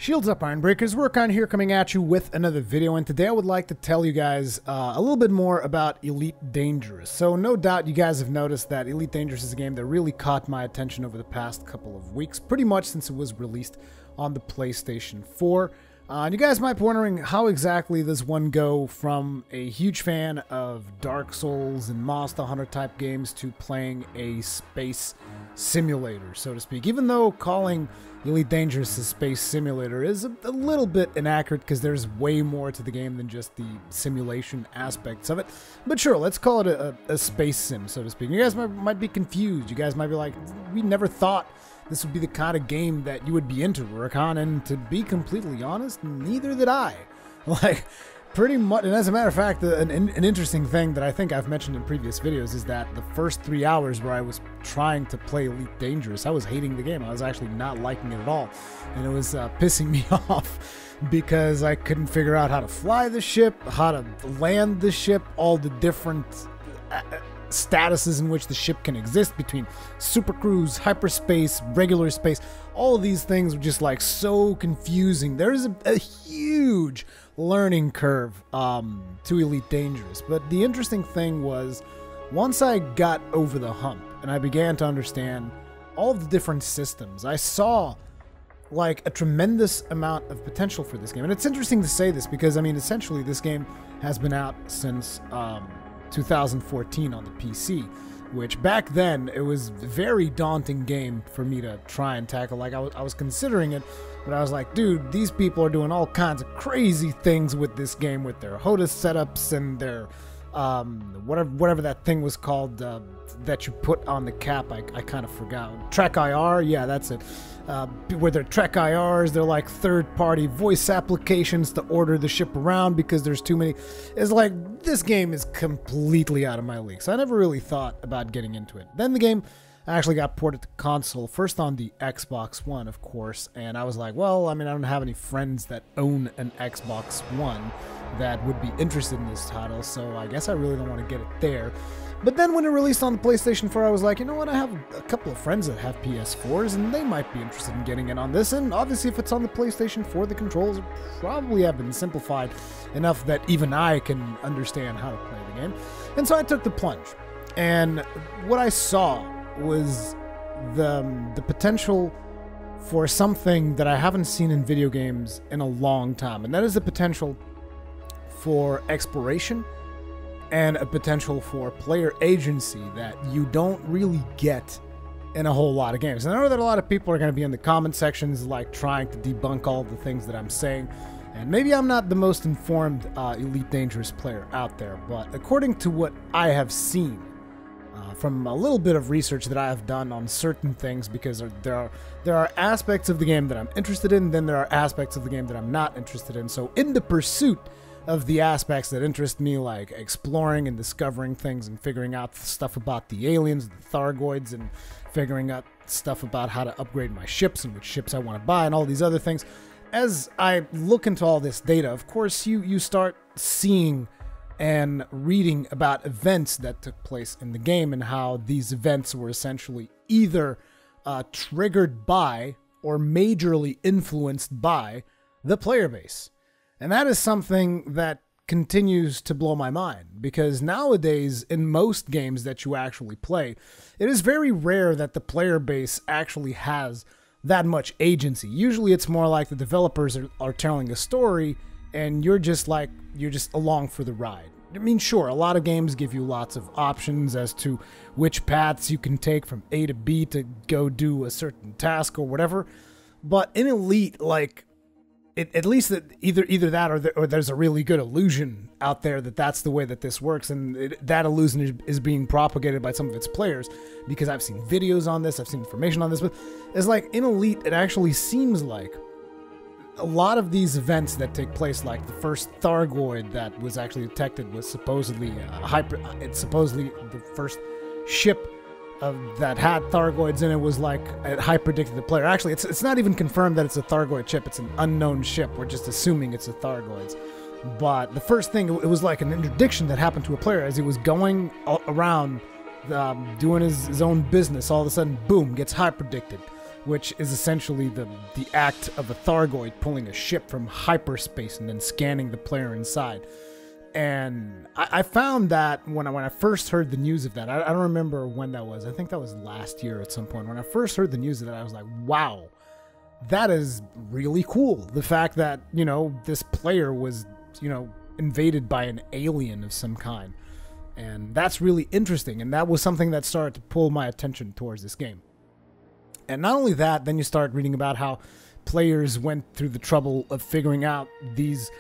Shields up, Iron Breakers. Rurikhan here coming at you with another video, and today I would like to tell you guys a little bit more about Elite Dangerous. So no doubt you guys have noticed that Elite Dangerous is a game that really caught my attention over the past couple of weeks, pretty much since it was released on the PlayStation 4. And you guys might be wondering how exactly does one go from a huge fan of Dark Souls and Monster Hunter type games to playing a space simulator, so to speak. Even though calling Elite Dangerous a space simulator is a little bit inaccurate because there's way more to the game than just the simulation aspects of it. But sure, let's call it a space sim, so to speak. You guys might be confused. You guys might be like, we never thought this would be the kind of game that you would be into, Rurikhan, and to be completely honest, neither did I. Like, pretty much, and as a matter of fact, an interesting thing that I think I've mentioned in previous videos is that the first 3 hours where I was trying to play Elite Dangerous, I was hating the game. I was actually not liking it at all, and it was pissing me off because I couldn't figure out how to fly the ship, how to land the ship, all the different statuses in which the ship can exist between super cruise, hyperspace, regular space. All of these things were just like so confusing. There's a huge learning curve to Elite Dangerous. But the interesting thing was, once I got over the hump and I began to understand all of the different systems, I saw like a tremendous amount of potential for this game. And it's interesting to say this because, I mean, essentially this game has been out since 2014 on the PC, which back then it was a very daunting game for me to try and tackle. Like I was considering it, but I was like, dude, these people are doing all kinds of crazy things with this game, with their Hotas setups and their whatever that thing was called that you put on the cap. I kind of forgot. Track IR, yeah, that's it. Where they're Trek IRs, they're like third-party voice applications to order the ship around because there's too many. It's like, this game is completely out of my league, so I never really thought about getting into it. Then the game actually got ported to console, first on the Xbox One, of course, and I was like, well, I mean, I don't have any friends that own an Xbox One that would be interested in this title, so I guess I really don't want to get it there. But then when it released on the PlayStation 4, I was like, you know what, I have a couple of friends that have PS4s, and they might be interested in getting in on this, and obviously if it's on the PlayStation 4, the controls probably have been simplified enough that even I can understand how to play the game. And so I took the plunge, and what I saw was the potential for something that I haven't seen in video games in a long time, and that is the potential for exploration and a potential for player agency that you don't really get in a whole lot of games. And I know that a lot of people are going to be in the comment sections like trying to debunk all the things that I'm saying, and maybe I'm not the most informed Elite Dangerous player out there, but according to what I have seen from a little bit of research that I have done on certain things, because there are aspects of the game that I'm interested in, then there are aspects of the game that I'm not interested in. So in the pursuit of the aspects that interest me, like exploring and discovering things and figuring out stuff about the aliens, the Thargoids, and figuring out stuff about how to upgrade my ships and which ships I want to buy and all these other things. As I look into all this data, of course, you start seeing and reading about events that took place in the game and how these events were essentially either triggered by or majorly influenced by the player base. And that is something that continues to blow my mind, because nowadays, in most games that you actually play, it is very rare that the player base actually has that much agency. Usually it's more like the developers are telling a story, and you're just along for the ride. I mean, sure, a lot of games give you lots of options as to which paths you can take from A to B to go do a certain task or whatever, but in Elite, like, at least that either that or there's a really good illusion out there that that's the way that this works, and that illusion is being propagated by some of its players, because I've seen videos on this, I've seen information on this, but it's like in Elite, it actually seems like a lot of these events that take place, like the first Thargoid that was actually detected was supposedly it's supposedly the first ship that had Thargoids in it was like it hyper-predicted the player. Actually, it's not even confirmed that it's a Thargoid ship. It's an unknown ship. We're just assuming it's a Thargoids. But the first thing, it was like an interdiction that happened to a player as he was going around doing his own business. All of a sudden, boom, gets hyper-predicted. which is essentially the act of a Thargoid pulling a ship from hyperspace and then scanning the player inside. And I found that when I first heard the news of that, I don't remember when that was. I think that was last year at some point. When I first heard the news of that, I was like, wow, that is really cool. The fact that, you know, this player was, you know, invaded by an alien of some kind. And that's really interesting. And that was something that started to pull my attention towards this game. And not only that, then you start reading about how players went through the trouble of figuring out these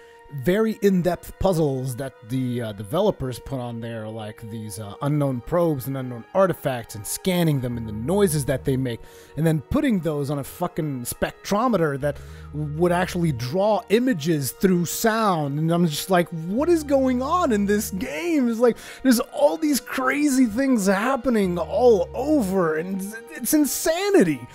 very in-depth puzzles that the developers put on there, like these unknown probes and unknown artifacts, and scanning them and the noises that they make, and then putting those on a fucking spectrometer that would actually draw images through sound. And I'm just like, what is going on in this game? It's like, there's all these crazy things happening all over, and it's insanity.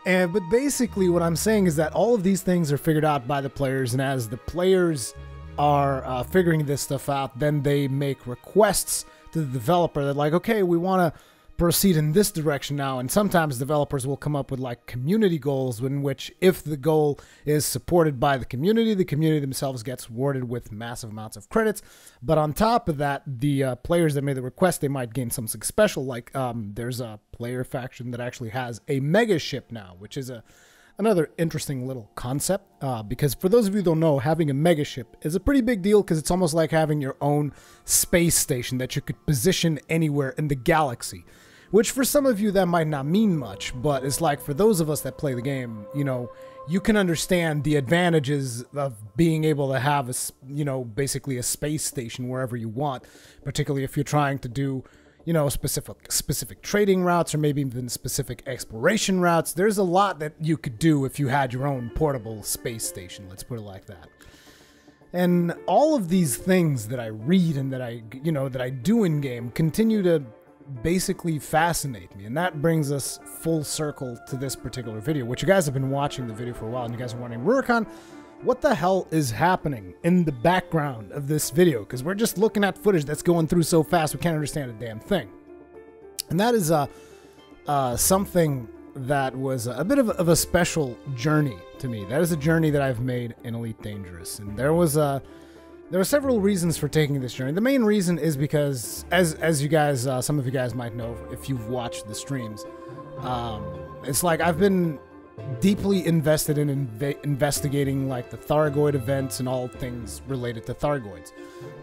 But basically what I'm saying is that all of these things are figured out by the players, and as the players are figuring this stuff out, then they make requests to the developer that, like, okay, we want to proceed in this direction now. And sometimes developers will come up with like community goals, in which if the goal is supported by the community themselves gets rewarded with massive amounts of credits. But on top of that, the players that made the request, they might gain something special. Like there's a player faction that actually has a mega ship now, which is another interesting little concept, because for those of you who don't know, having a mega ship is a pretty big deal, because it's almost like having your own space station that you could position anywhere in the galaxy. Which for some of you that might not mean much, but it's like for those of us that play the game, you know, you can understand the advantages of being able to have a, you know, basically a space station wherever you want, particularly if you're trying to do, you know, specific trading routes, or maybe even specific exploration routes. There's a lot that you could do if you had your own portable space station, let's put it like that. And all of these things that I read and that I do in game continue to basically fascinate me, and that brings us full circle to this particular video, which you guys have been watching the video for a while, and you guys are wondering, Rurikhan, what the hell is happening in the background of this video? Because we're just looking at footage that's going through so fast we can't understand a damn thing. And that is something that was a bit of a special journey to me. That is a journey that I've made in Elite Dangerous, and there are several reasons for taking this journey. The main reason is because, as you guys, some of you guys might know if you've watched the streams, it's like I've been deeply invested in investigating like the Thargoid events and all things related to Thargoids.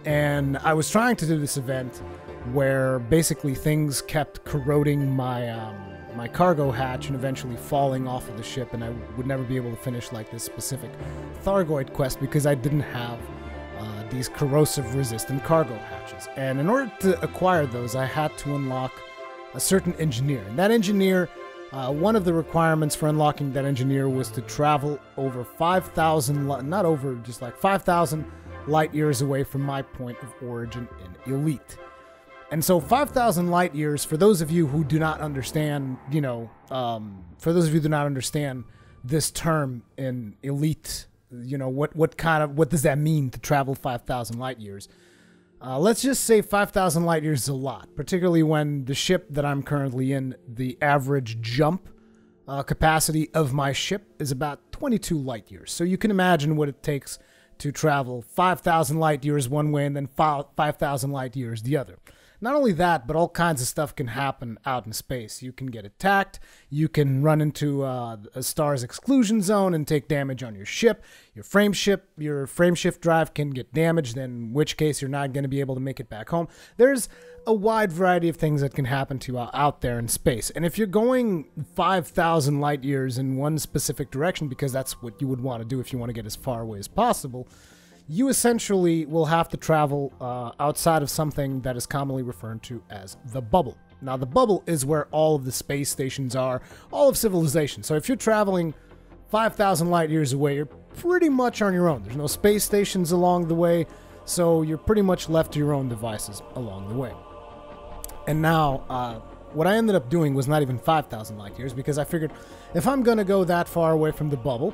And I was trying to do this event where basically things kept corroding my my cargo hatch and eventually falling off of the ship, and I would never be able to finish like this specific Thargoid quest because I didn't have these corrosive resistant cargo hatches. And in order to acquire those, I had to unlock a certain engineer. And that engineer, one of the requirements for unlocking that engineer was to travel over 5,000, not over, just like 5,000 light years away from my point of origin in Elite. And so 5,000 light years, for those of you who do not understand, you know, for those of you who do not understand this term in Elite, you know, what does that mean to travel 5,000 light years? Let's just say 5,000 light years is a lot, particularly when the ship that I'm currently in, the average jump capacity of my ship is about 22 light years. So you can imagine what it takes to travel 5,000 light years one way and then 5,000 light years the other. Not only that, but all kinds of stuff can happen out in space. You can get attacked, you can run into a star's exclusion zone and take damage on your ship. Your frameshift drive can get damaged, in which case you're not going to be able to make it back home. There's a wide variety of things that can happen to you out there in space. And if you're going 5,000 light years in one specific direction, because that's what you would want to do if you want to get as far away as possible, you essentially will have to travel outside of something that is commonly referred to as the bubble. Now, the bubble is where all of the space stations are, all of civilization. So if you're traveling 5,000 light years away, you're pretty much on your own. There's no space stations along the way, so you're pretty much left to your own devices along the way. And now, what I ended up doing was not even 5,000 light years, because I figured if I'm going to go that far away from the bubble,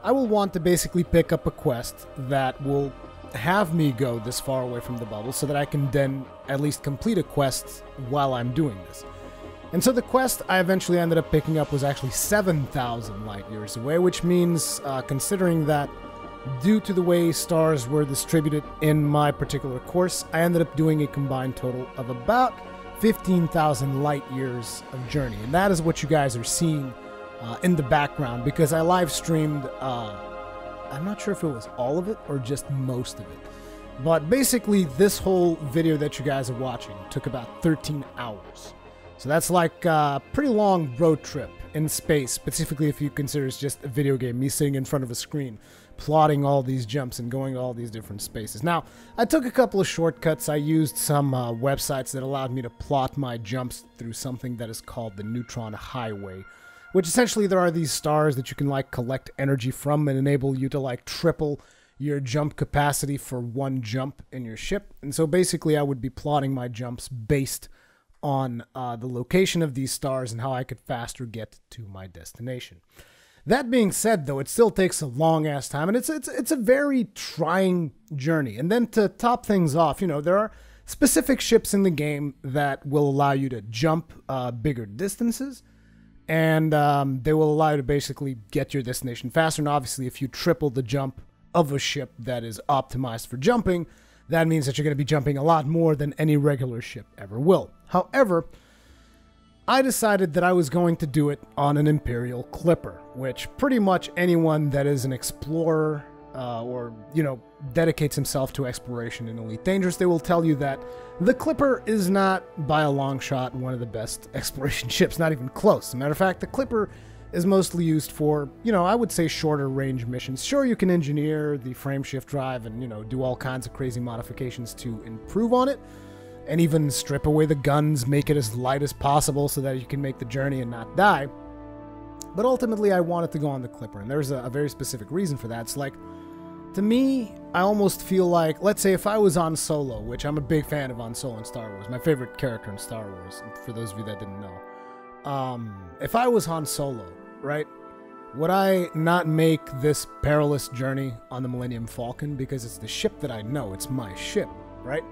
I will want to basically pick up a quest that will have me go this far away from the bubble so that I can then at least complete a quest while I'm doing this. And so the quest I eventually ended up picking up was actually 7,000 light years away, which means, considering that due to the way stars were distributed in my particular course, I ended up doing a combined total of about 15,000 light years of journey. And that is what you guys are seeing in the background, because I live streamed, I'm not sure if it was all of it or just most of it. But basically, this whole video that you guys are watching took about 13 hours. So that's like a pretty long road trip in space, specifically if you consider it's just a video game, me sitting in front of a screen, plotting all these jumps and going to all these different spaces. Now, I took a couple of shortcuts. I used some websites that allowed me to plot my jumps through something that is called the Neutron Highway, which essentially there are these stars that you can like collect energy from and enable you to like triple your jump capacity for one jump in your ship. And so basically I would be plotting my jumps based on the location of these stars and how I could faster get to my destination. That being said, though, it still takes a long-ass time, and it's a very trying journey. And then to top things off, you know, there are specific ships in the game that will allow you to jump bigger distances, and they will allow you to basically get your destination faster. And obviously, if you triple the jump of a ship that is optimized for jumping, that means that you're going to be jumping a lot more than any regular ship ever will. However, I decided that I was going to do it on an Imperial Clipper, which pretty much anyone that is an explorer or, you know, dedicates himself to exploration in Elite Dangerous, they will tell you that the Clipper is not, by a long shot, one of the best exploration ships, not even close. As a matter of fact, the Clipper is mostly used for, you know, I would say shorter range missions. Sure, you can engineer the frame shift drive and, you know, do all kinds of crazy modifications to improve on it, and even strip away the guns, make it as light as possible so that you can make the journey and not die. But ultimately, I wanted to go on the Clipper, and there's a very specific reason for that. It's like, to me, I almost feel like, let's say if I was on Solo, which I'm a big fan of on Solo in Star Wars, my favorite character in Star Wars, for those of you that didn't know. If I was Han Solo, right, would I not make this perilous journey on the Millennium Falcon? Because it's the ship that I know, it's my ship, right?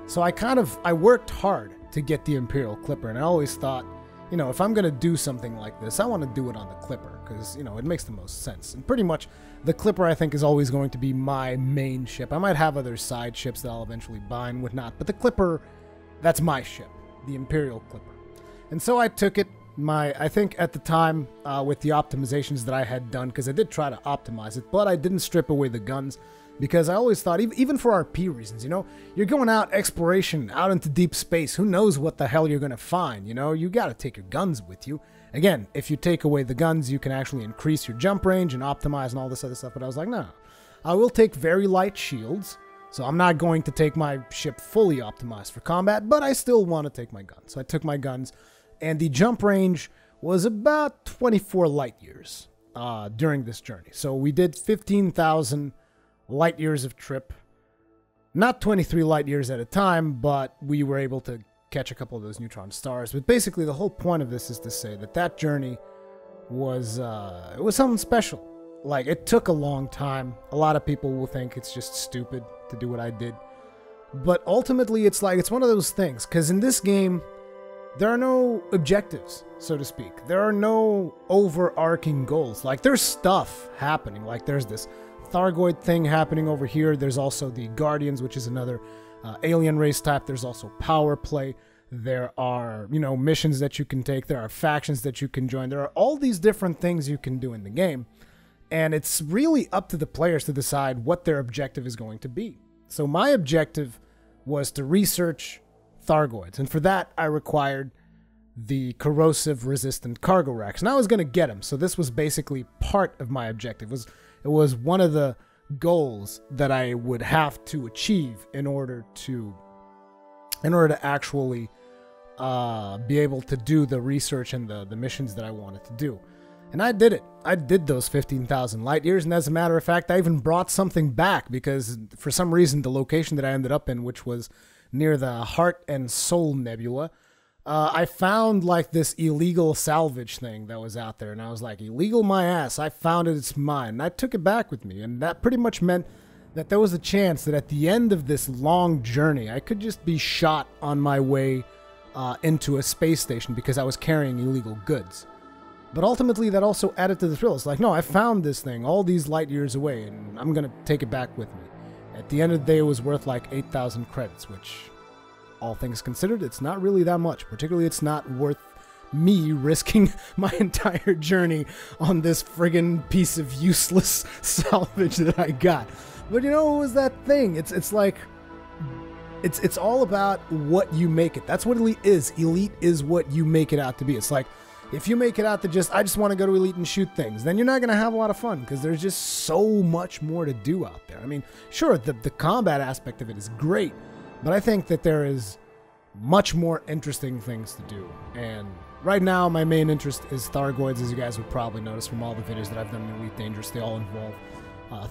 So I worked hard to get the Imperial Clipper, and I always thought, you know, if I'm going to do something like this, I want to do it on the Clipper, because, you know, it makes the most sense. And pretty much, the Clipper, I think, is always going to be my main ship. I might have other side ships that I'll eventually buy and whatnot, but the Clipper, that's my ship, the Imperial Clipper. And so I took it, I think at the time, with the optimizations that I had done, because I did try to optimize it, but I didn't strip away the guns, because I always thought, even for RP reasons, you know, you're going out exploration, out into deep space, who knows what the hell you're going to find, you know, you got to take your guns with you. Again, if you take away the guns, you can actually increase your jump range and optimize and all this other stuff, but I was like, no, I will take very light shields, so I'm not going to take my ship fully optimized for combat, but I still want to take my guns. So I took my guns, and the jump range was about 24 light years during this journey. So we did 15,000 light years of trip, not 23 light years at a time, but we were able to catch a couple of those neutron stars. But basically, the whole point of this is to say that that journey was it was something special. Like, it took a long time. A lot of people will think it's just stupid to do what I did, but ultimately, it's like, it's one of those things, because in this game, there are no objectives, so to speak. There are no overarching goals. Like, there's stuff happening. Like, there's this Thargoid thing happening over here. There's also the Guardians, which is another alien race type. There's also power play. There are, you know, missions that you can take. There are factions that you can join. There are all these different things you can do in the game. And it's really up to the players to decide what their objective is going to be. So my objective was to research Thargoids. And for that, I required the corrosive resistant cargo racks. And I was going to get them. So this was basically part of my objective. It was one of the goals that I would have to achieve in order to actually be able to do the research and the missions that I wanted to do. And I did it. I did those 15,000 light years, and as a matter of fact, I even brought something back, because for some reason the location that I ended up in, which was near the Heart and Soul Nebula, I found like this illegal salvage thing that was out there, and I was like, illegal my ass, I found it, it's mine. And I took it back with me, and that pretty much meant that there was a chance that at the end of this long journey, I could just be shot on my way into a space station because I was carrying illegal goods. But ultimately, that also added to the thrill. It's like, no, I found this thing all these light years away, and I'm going to take it back with me. At the end of the day, it was worth like 8,000 credits, which, all things considered, it's not really that much. Particularly, it's not worth me risking my entire journey on this friggin' piece of useless salvage that I got. But you know, what was that thing? It's like, it's all about what you make it. That's what Elite is. Elite is what you make it out to be. It's like, if you make it out to I just want to go to Elite and shoot things, then you're not going to have a lot of fun because there's just so much more to do out there. I mean, sure, the combat aspect of it is great, but I think that there is much more interesting things to do. And right now, my main interest is Thargoids, as you guys would probably notice from all the videos that I've done in Elite Dangerous. They all involve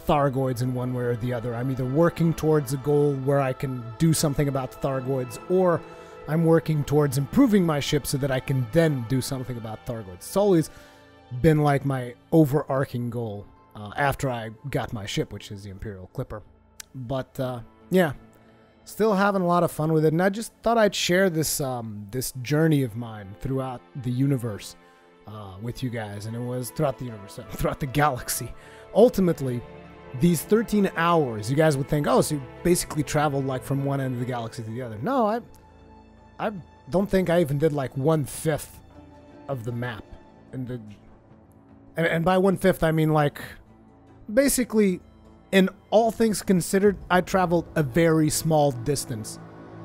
Thargoids in one way or the other. I'm either working towards a goal where I can do something about the Thargoids, or I'm working towards improving my ship so that I can then do something about Thargoids. It's always been like my overarching goal after I got my ship, which is the Imperial Clipper. But yeah, still having a lot of fun with it, and I just thought I'd share this this journey of mine throughout the universe with you guys. And it was throughout the universe, throughout the galaxy. Ultimately, these 13 hours, you guys would think, oh, so you basically traveled like from one end of the galaxy to the other. No, I don't think I even did like 1/5 of the map. And by 1/5, I mean like, basically, in all things considered, I traveled a very small distance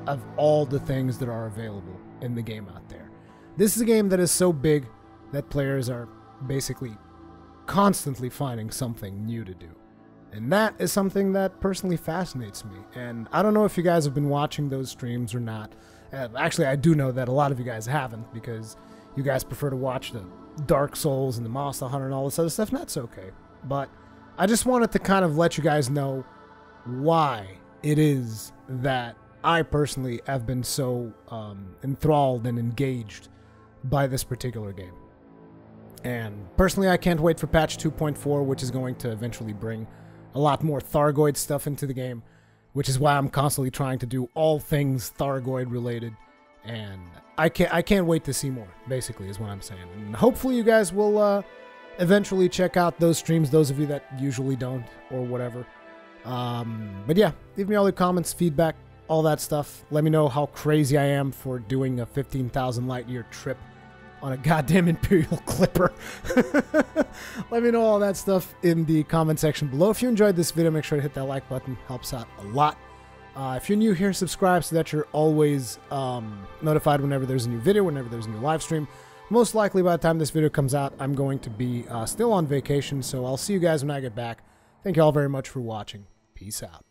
of all the things that are available in the game out there. This is a game that is so big that players are basically constantly finding something new to do. And that is something that personally fascinates me. And I don't know if you guys have been watching those streams or not. Actually, I do know that a lot of you guys haven't, because you guys prefer to watch the Dark Souls and the Monster Hunter and all this other stuff, and that's okay. But I just wanted to kind of let you guys know why it is that I personally have been so enthralled and engaged by this particular game. And personally, I can't wait for patch 2.4, which is going to eventually bring a lot more Thargoid stuff into the game, which is why I'm constantly trying to do all things Thargoid related. And I can't wait to see more, basically, is what I'm saying. And hopefully you guys will eventually check out those streams, those of you that usually don't, or whatever. But yeah, leave me all your comments, feedback, all that stuff. Let me know how crazy I am for doing a 15,000 light year trip on a goddamn Imperial Clipper. Let me know all that stuff in the comment section below. If you enjoyed this video, make sure to hit that like button. Helps out a lot. If you're new here, subscribe so that you're always notified whenever there's a new video, whenever there's a new live stream. Most likely by the time this video comes out, I'm going to be still on vacation, so I'll see you guys when I get back. Thank you all very much for watching. Peace out.